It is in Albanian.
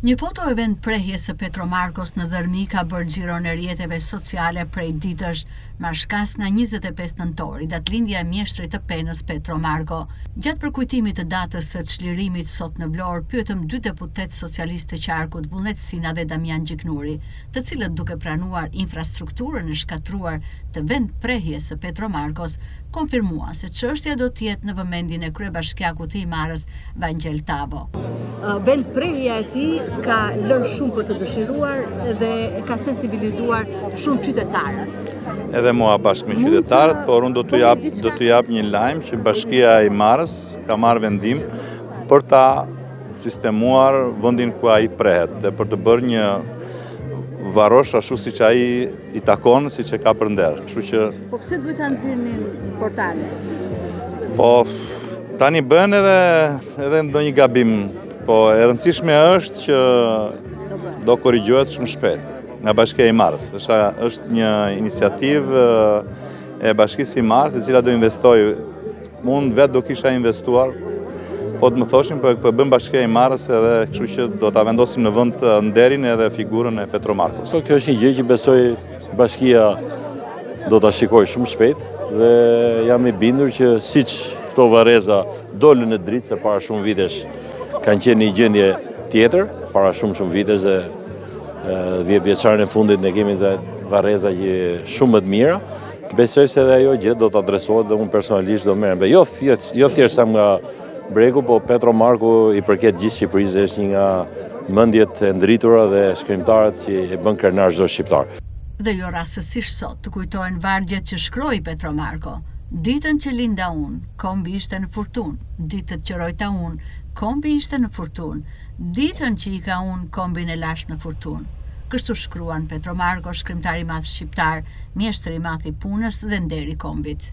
Një foto event prehje së Petro Markos në Dërmi ka bërë xhiron e rrjeteve sociale prej ditësh, marshkas nga 25 nëntori, datëlindja e mjeshtrit të Penës Petro Marko. Gjatë përkujtimit të datës së çlirimit sot në Vlorë, pyetëm dy deputet socialistë të qarkut, Vullnet Sina dhe Damian Gjiknuri, të cilët duke pranuar infrastrukturën e shkatruar të vend prehjes së Petro Markos, konfirmuan se çështja do të jetë në vëmendjen e kryebashkiakut të Imarës, Vangjel Tavo. Vend prehja e tij ka lënë shumë për të dëshiruar dhe ka sensibilizuar shumë qytetarët. Edhe mua bashkë me qytetarët, por unë do t'ju jap një lajm që Bashkia e Imarës ka marrë vendim për ta sistemuar vendin ku ai prehet dhe për të bërë një varosh ashtu siç ai i takon, siç e ka për nder. Kështu që Po pse duhet ta nxirrnin portalet? Po tani bën edhe ndonjë gabim, po e rëndësishme është që do korrigjohet shumë shpejt nga Bashkia e Imarës. Është një iniciativë e Bashkisë Imarës e cila do investoj. Unë vetë do kisha investuar, po të më thoshin po bën Bashkia e Imarës edhe kështu që do ta vendosim në vend nderin edhe figurën e Petro Markos. Kjo është një gjë që besoj Bashkia do ta shikojë shumë shpejt dhe jam i bindur që siç këto varreza dolën në dritë se para shumë vitesh kanë qenë një gjendje tjetër, para shumë vitesh dhe 10 vjeçarin e fundit ne kemi dhe varreza që shumë më të mira. Besoj se edhe ajo gjë do të adresohet dhe unë personalisht do merrem. Jo thjesht nga Bregu, po Petro Marku i përket gjithë Shqipërisë, është një nga mendjet e ndritura dhe shkrimtarët që e bën krenar çdo shqiptar. Dhe jo rastësisht sot të kujtohen vargjet që shkroi Petro Marko. Ditën që linda unë, kombi ishte në furtunë. Ditët që rojta unë, kombi ishte në furtunë. Ditën që i ka unë, kombin e lash në furtunë. Kështu shkruan Petro Marko, shkrimtar i madh shqiptar, mjeshtër i madh i punës dhe nder i kombit.